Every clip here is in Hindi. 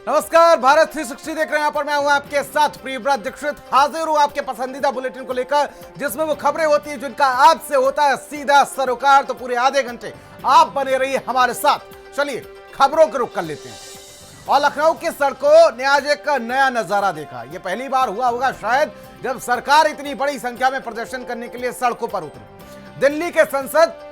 नमस्कार, भारत 360 देख रहे हैं। यहाँ पर मैं हूं आपके साथ प्रियव्रत दीक्षित, हाजिर हूं आपके पसंदीदा बुलेटिन को लेकर, जिसमें वो खबरें होती हैं जिनका आपसे होता है सीधा सरोकार। तो पूरे आधे घंटे आप बने रहिए हमारे साथ। चलिए खबरों को रुख कर लेते हैं। और लखनऊ की सड़कों ने आज एक नया नजारा देखा। ये पहली बार हुआ होगा शायद जब सरकार इतनी बड़ी संख्या में प्रदर्शन करने के लिए सड़कों पर उतरी। दिल्ली के संसद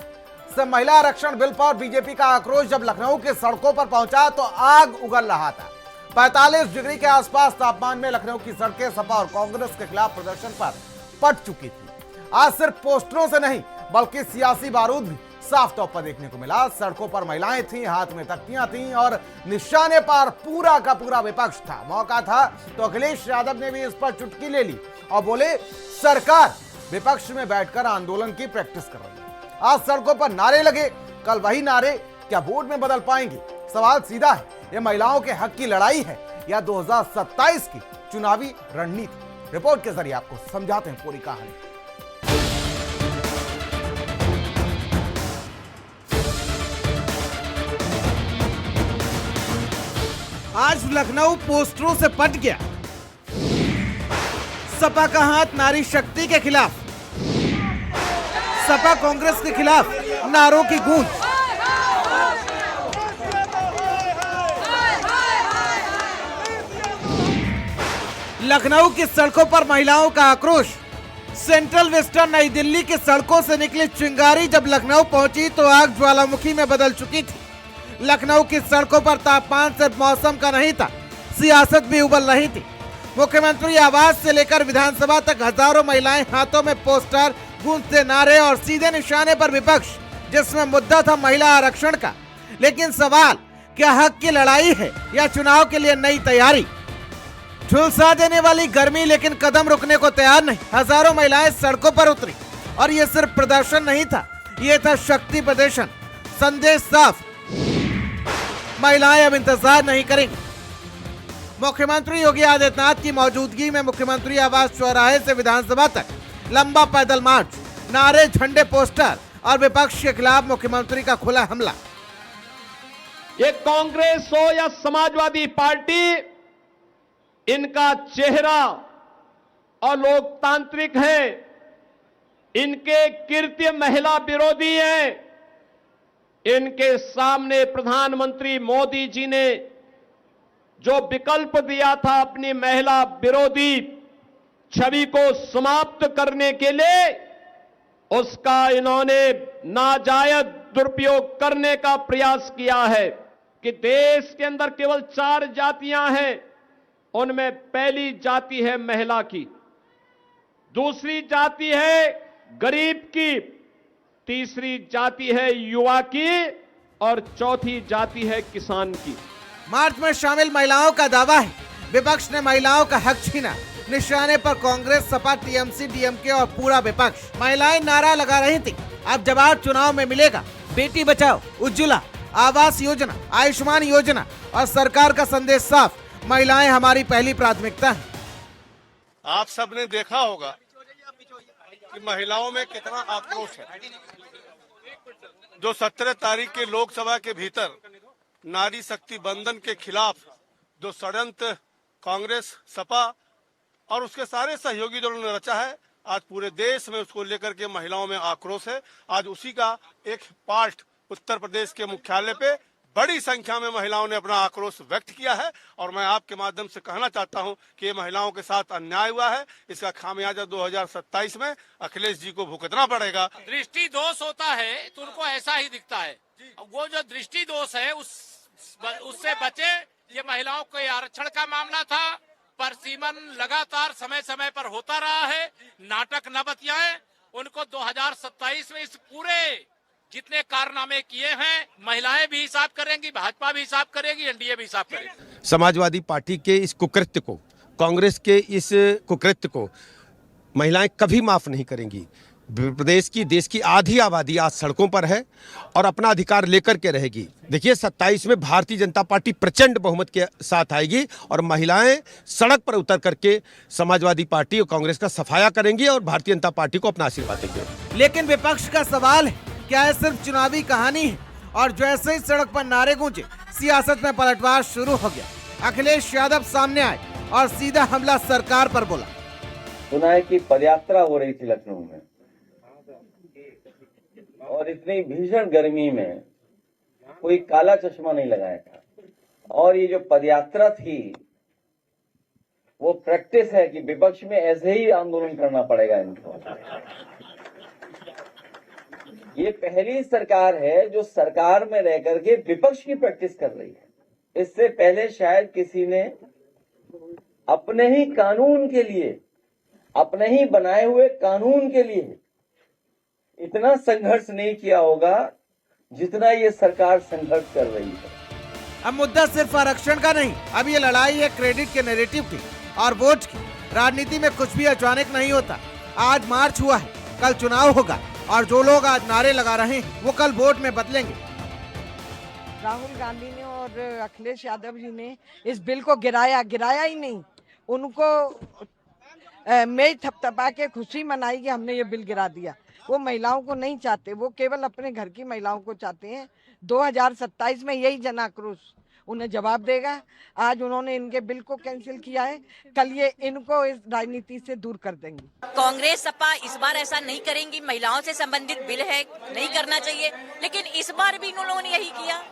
से महिला आरक्षण बिल पर बीजेपी का आक्रोश जब लखनऊ के सड़कों पर पहुंचा तो आग उगल रहा था। 45 डिग्री के आसपास तापमान में लखनऊ की सड़कें सपा और कांग्रेस के खिलाफ प्रदर्शन पर पट चुकी थी। आज सिर्फ पोस्टरों से नहीं बल्कि सियासी बारूद भी साफ तौर पर देखने को मिला। सड़कों पर महिलाएं थीं, हाथ में तख्तियां थीं और निशाने पर पूरा का पूरा विपक्ष था। मौका था तो अखिलेश यादव ने भी इस पर चुटकी ले ली और बोले, सरकार विपक्ष में बैठकर आंदोलन की प्रैक्टिस कर रही है। आज सड़कों पर नारे लगे, कल वही नारे क्या वोट में बदल पाएंगे? सवाल सीधा है, ये महिलाओं के हक की लड़ाई है या 2027 की चुनावी रणनीति? रिपोर्ट के जरिए आपको समझाते हैं पूरी कहानी। आज लखनऊ पोस्टरों से पट गया। सपा का हाथ नारी शक्ति के खिलाफ, सपा कांग्रेस के खिलाफ नारों की गूंज। लखनऊ की सड़कों पर महिलाओं का आक्रोश। सेंट्रल वेस्टर्न नई दिल्ली की सड़कों से निकली चिंगारी जब लखनऊ पहुंची तो आग ज्वालामुखी में बदल चुकी थी। लखनऊ की सड़कों पर तापमान सिर्फ मौसम का नहीं था, सियासत भी उबल रही थी। मुख्यमंत्री आवास से लेकर विधानसभा तक हजारों महिलाएं हाथों में पोस्टर, गूंजते नारे और सीधे निशाने पर विपक्ष, जिसमें मुद्दा था महिला आरक्षण का। लेकिन सवाल, क्या हक की लड़ाई है या चुनाव के लिए नई तैयारी? झुलसा देने वाली गर्मी लेकिन कदम रुकने को तैयार नहीं। हजारों महिलाएं सड़कों पर उतरी और ये सिर्फ प्रदर्शन नहीं था, ये था शक्ति प्रदर्शन। संदेश साफ, महिलाएं अब इंतजार नहीं करेंगी। मुख्यमंत्री योगी आदित्यनाथ की मौजूदगी में मुख्यमंत्री आवास चौराहे से विधानसभा तक लंबा पैदल मार्च, नारे, झंडे, पोस्टर और विपक्ष के खिलाफ मुख्यमंत्री का खुला हमला। ये कांग्रेस हो या समाजवादी पार्टी, इनका चेहरा और लोकतांत्रिक है, इनके कृत्य महिला विरोधी है। इनके सामने प्रधानमंत्री मोदी जी ने जो विकल्प दिया था अपनी महिला विरोधी छवि को समाप्त करने के लिए, उसका इन्होंने नाजायज दुरुपयोग करने का प्रयास किया है कि देश के अंदर केवल 4 जातियां हैं, उनमें पहली जाति है महिला की, दूसरी जाति है गरीब की, तीसरी जाति है युवा की और चौथी जाति है किसान की। मार्च में शामिल महिलाओं का दावा है विपक्ष ने महिलाओं का हक छीना। निशाने पर कांग्रेस, सपा, टीएमसी, डीएमके और पूरा विपक्ष। महिलाएं नारा लगा रही थी, अब जवाब चुनाव में मिलेगा। बेटी बचाओ, उज्ज्वला, आवास योजना, आयुष्मान योजना और सरकार का संदेश साफ, महिलाएं हमारी पहली प्राथमिकता है। आप सबने देखा होगा कि महिलाओं में कितना आक्रोश है। जो 17 तारीख के लोकसभा के भीतर नारी शक्ति बंधन के खिलाफ जो षड्यंत्र कांग्रेस, सपा और उसके सारे सहयोगी दलों ने रचा है, आज पूरे देश में उसको लेकर के महिलाओं में आक्रोश है। आज उसी का एक पार्ट उत्तर प्रदेश के मुख्यालय पे बड़ी संख्या में महिलाओं ने अपना आक्रोश व्यक्त किया है और मैं आपके माध्यम से कहना चाहता हूं कि ये महिलाओं के साथ अन्याय हुआ है। इसका खामियाजा 2027 में अखिलेश जी को भुगतना पड़ेगा। दृष्टि दोष होता है तो उनको ऐसा ही दिखता है। वो जो दृष्टि दोष है उससे बचे। ये महिलाओं के आरक्षण का मामला था, परसीमन लगातार समय समय पर होता रहा है। नाटक न बतियाएं, उनको 2027 में इस पूरे जितने कारनामे किए हैं महिलाएं भी हिसाब करेंगी, भाजपा भी हिसाब करेगी, एनडीए भी हिसाब करेगी। समाजवादी पार्टी के इस कुकृत्य को, कांग्रेस के इस कुकृत्य को महिलाएं कभी माफ नहीं करेंगी। प्रदेश की, देश की आधी आबादी आज सड़कों पर है और अपना अधिकार लेकर के रहेगी। देखिए 27 में भारतीय जनता पार्टी प्रचंड बहुमत के साथ आएगी और महिलाएं सड़क पर उतर करके समाजवादी पार्टी और कांग्रेस का सफाया करेंगी और भारतीय जनता पार्टी को अपना आशीर्वाद देंगे। लेकिन विपक्ष का सवाल है, क्या यह सिर्फ चुनावी कहानी है? और जैसे ही सड़क पर नारे गूंजे, सियासत में पलटवार शुरू हो गया। अखिलेश यादव सामने आए और सीधा हमला सरकार पर बोला। सुना है कि पदयात्रा हो रही थी लखनऊ में और इतनी भीषण गर्मी में कोई काला चश्मा नहीं लगाया था, और ये जो पदयात्रा थी वो प्रैक्टिस है कि विपक्ष में ऐसे ही आंदोलन करना पड़ेगा इनको। ये पहली सरकार है जो सरकार में रह करके विपक्ष की प्रैक्टिस कर रही है। इससे पहले शायद किसी ने अपने ही कानून के लिए, अपने ही बनाए हुए कानून के लिए इतना संघर्ष नहीं किया होगा जितना ये सरकार संघर्ष कर रही है। अब मुद्दा सिर्फ आरक्षण का नहीं, अब ये लड़ाई है क्रेडिट के नैरेटिव की और वोट की। राजनीति में कुछ भी अचानक नहीं होता। आज मार्च हुआ है, कल चुनाव होगा, और जो लोग आज नारे लगा रहे हैं वो कल वोट में बदलेंगे। राहुल गांधी ने और अखिलेश यादव जी ने इस बिल को गिराया ही नहीं, उनको मेज थपथपा के खुशी मनाई कि हमने ये बिल गिरा दिया। वो महिलाओं को नहीं चाहते, वो केवल अपने घर की महिलाओं को चाहते हैं। 2027 में यही जन आक्रोश उन्हें जवाब देगा। आज उन्होंने इनके बिल को कैंसिल किया है, कल ये इनको इस राजनीति से दूर कर देंगे। कांग्रेस सपा इस बार ऐसा नहीं करेंगी। महिलाओं से संबंधित बिल है, नहीं करना चाहिए, लेकिन इस बार भी इन लोगों ने यही किया।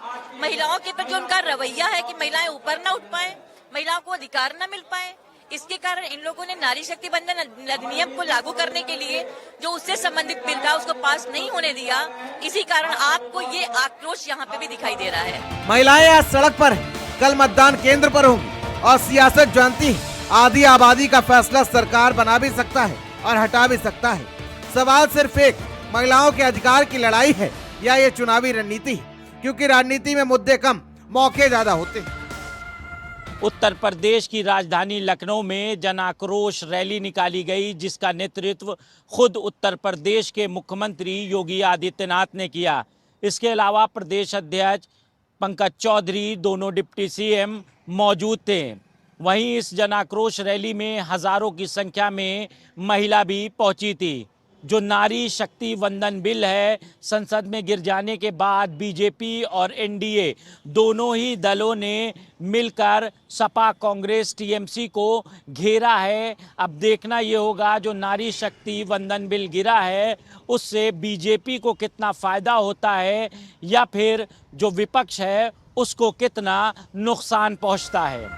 महिलाओं के प्रति जो उनका रवैया है कि महिलाएं ऊपर ना उठ पाए, महिलाओं को अधिकार न मिल पाए, इसके कारण इन लोगों ने नारी शक्ति बंधन अधिनियम को लागू करने के लिए जो उससे संबंधित बिल था उसको पास नहीं होने दिया। इसी कारण आपको ये आक्रोश यहाँ पे भी दिखाई दे रहा है। महिलाएं आज सड़क पर हैं, कल मतदान केंद्र पर होंगी, और सियासत जानती है आधी आबादी का फैसला सरकार बना भी सकता है और हटा भी सकता है। सवाल सिर्फ एक, महिलाओं के अधिकार की लड़ाई है या ये चुनावी रणनीति है, क्योंकि राजनीति में मुद्दे कम, मौके ज्यादा होते हैं। उत्तर प्रदेश की राजधानी लखनऊ में जन आक्रोश रैली निकाली गई, जिसका नेतृत्व खुद उत्तर प्रदेश के मुख्यमंत्री योगी आदित्यनाथ ने किया। इसके अलावा प्रदेश अध्यक्ष पंकज चौधरी, दोनों डिप्टी सीएम मौजूद थे। वहीं इस जन आक्रोश रैली में हजारों की संख्या में महिला भी पहुंची थी। जो नारी शक्ति वंदन बिल है, संसद में गिर जाने के बाद बीजेपी और एनडीए दोनों ही दलों ने मिलकर सपा, कांग्रेस, टीएमसी को घेरा है। अब देखना ये होगा जो नारी शक्ति वंदन बिल गिरा है उससे बीजेपी को कितना फायदा होता है या फिर जो विपक्ष है उसको कितना नुकसान पहुंचता है।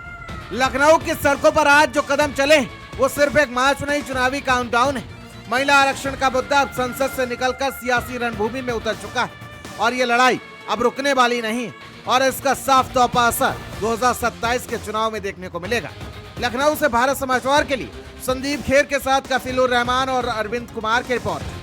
लखनऊ की सड़कों पर आज जो कदम चले वो सिर्फ एक मार्च नहीं, चुनावी काउंटडाउन है। महिला आरक्षण का मुद्दा अब संसद से निकलकर सियासी रणभूमि में उतर चुका है और ये लड़ाई अब रुकने वाली नहीं है, और इसका साफ तौर पर असर 2027 के चुनाव में देखने को मिलेगा। लखनऊ से भारत समाचार के लिए संदीप खेर के साथ कफीलुर रहमान और अरविंद कुमार की रिपोर्ट।